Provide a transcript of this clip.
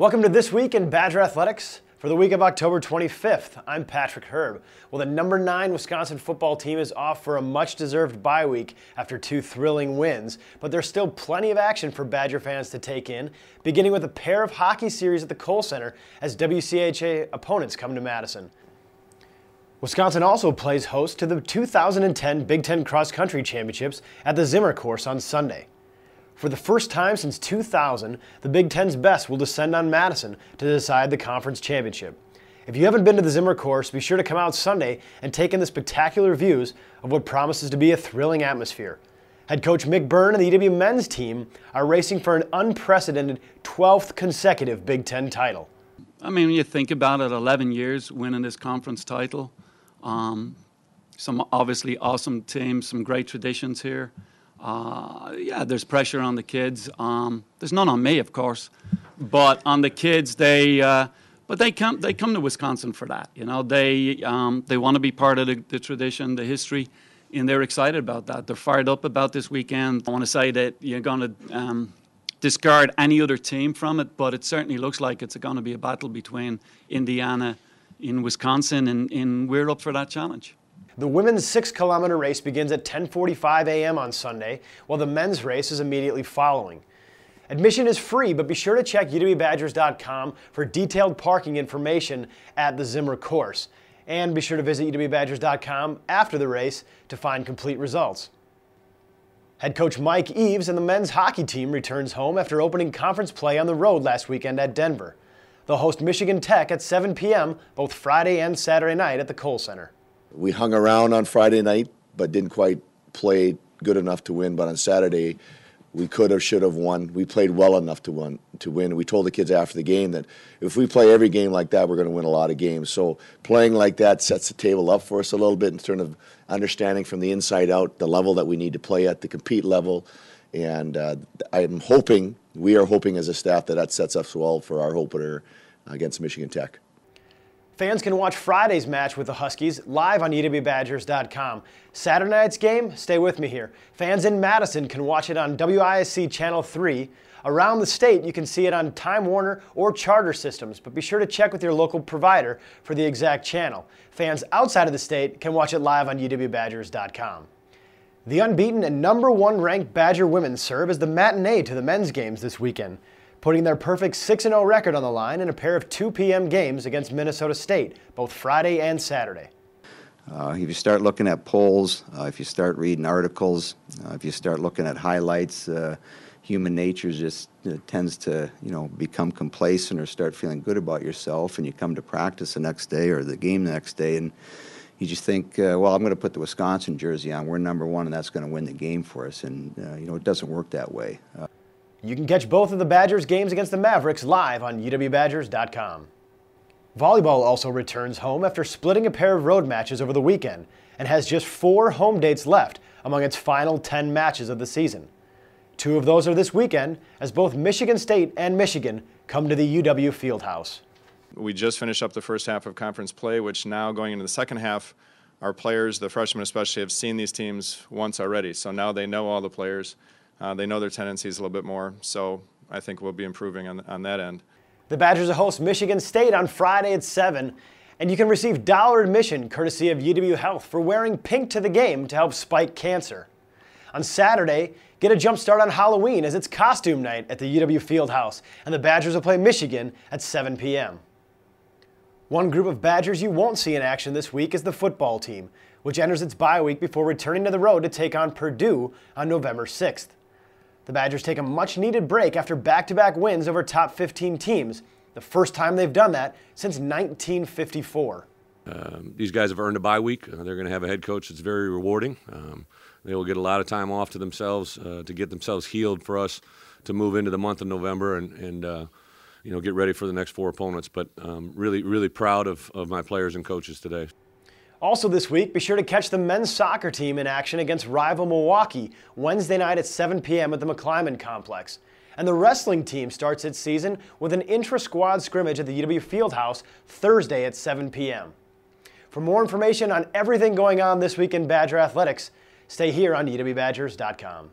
Welcome to This Week in Badger Athletics. For the week of October 25th, I'm Patrick Herb. Well, the number 9 Wisconsin football team is off for a much-deserved bye week after 2 thrilling wins, but there's still plenty of action for Badger fans to take in, beginning with a pair of hockey series at the Kohl Center as WCHA opponents come to Madison. Wisconsin also plays host to the 2010 Big Ten Cross Country Championships at the Zimmer course on Sunday. For the first time since 2000, the Big Ten's best will descend on Madison to decide the conference championship. If you haven't been to the Zimmer course, be sure to come out Sunday and take in the spectacular views of what promises to be a thrilling atmosphere. Head coach Mick Byrne and the UW men's team are racing for an unprecedented 12th consecutive Big Ten title. I mean, when you think about it, 11 years winning this conference title, some obviously awesome teams, some great traditions here. Yeah, there's pressure on the kids. There's none on me, of course, but on the kids, they come to Wisconsin for that. You know, they want to be part of the tradition, the history, and they're excited about that. They're fired up about this weekend. I want to say that you're going to discard any other team from it, but it certainly looks like it's going to be a battle between Indiana and Wisconsin, and we're up for that challenge. The women's 6-kilometer race begins at 10:45 a.m. on Sunday, while the men's race is immediately following. Admission is free, but be sure to check uwbadgers.com for detailed parking information at the Zimmer course. And be sure to visit uwbadgers.com after the race to find complete results. Head coach Mike Eves and the men's hockey team returns home after opening conference play on the road last weekend at Denver. They'll host Michigan Tech at 7 p.m. both Friday and Saturday night at the Kohl Center. We hung around on Friday night, but didn't quite play good enough to win. But on Saturday, we could have, should have won. We played well enough to win. We told the kids after the game that if we play every game like that, we're going to win a lot of games. So playing like that sets the table up for us a little bit in terms of understanding from the inside out the level that we need to play at, the compete level. And we are hoping as a staff that sets us well for our opener against Michigan Tech. Fans can watch Friday's match with the Huskies live on uwbadgers.com. Saturday night's game, stay with me here. Fans in Madison can watch it on WISC Channel 3. Around the state, you can see it on Time Warner or Charter systems, but be sure to check with your local provider for the exact channel. Fans outside of the state can watch it live on uwbadgers.com. The unbeaten and number 1 ranked Badger women serve as the matinee to the men's games this weekend, putting their perfect 6-0 record on the line in a pair of 2 p.m. games against Minnesota State, both Friday and Saturday. If you start looking at polls, if you start reading articles, if you start looking at highlights, human nature just tends to, become complacent or start feeling good about yourself, and you come to practice the next day or the game the next day, and you just think, well, I'm going to put the Wisconsin jersey on. We're number 1, and that's going to win the game for us. And, it doesn't work that way. You can catch both of the Badgers games against the Mavericks live on uwbadgers.com. Volleyball also returns home after splitting a pair of road matches over the weekend and has just 4 home dates left among its final 10 matches of the season. 2 of those are this weekend as both Michigan State and Michigan come to the UW Fieldhouse. We just finished up the first half of conference play, which now going into the second half, our players, the freshmen especially, have seen these teams once already. So now they know all the players. They know their tendencies a little bit more, so I think we'll be improving on that end. The Badgers will host Michigan State on Friday at 7, and you can receive dollar admission courtesy of UW Health for wearing pink to the game to help spike cancer. On Saturday, get a jump start on Halloween as it's costume night at the UW Fieldhouse, and the Badgers will play Michigan at 7 p.m. One group of Badgers you won't see in action this week is the football team, which enters its bye week before returning to the road to take on Purdue on November 6th. The Badgers take a much-needed break after back-to-back wins over top 15 teams, the first time they've done that since 1954. These guys have earned a bye week. They're going to have a head coach that's very rewarding. They will get a lot of time off to themselves to get themselves healed for us to move into the month of November and get ready for the next 4 opponents. But really, really proud of my players and coaches today. Also this week, be sure to catch the men's soccer team in action against rival Milwaukee Wednesday night at 7 p.m. at the McClyman Complex. And the wrestling team starts its season with an intra-squad scrimmage at the UW Fieldhouse Thursday at 7 p.m. For more information on everything going on this week in Badger Athletics, stay here on uwbadgers.com.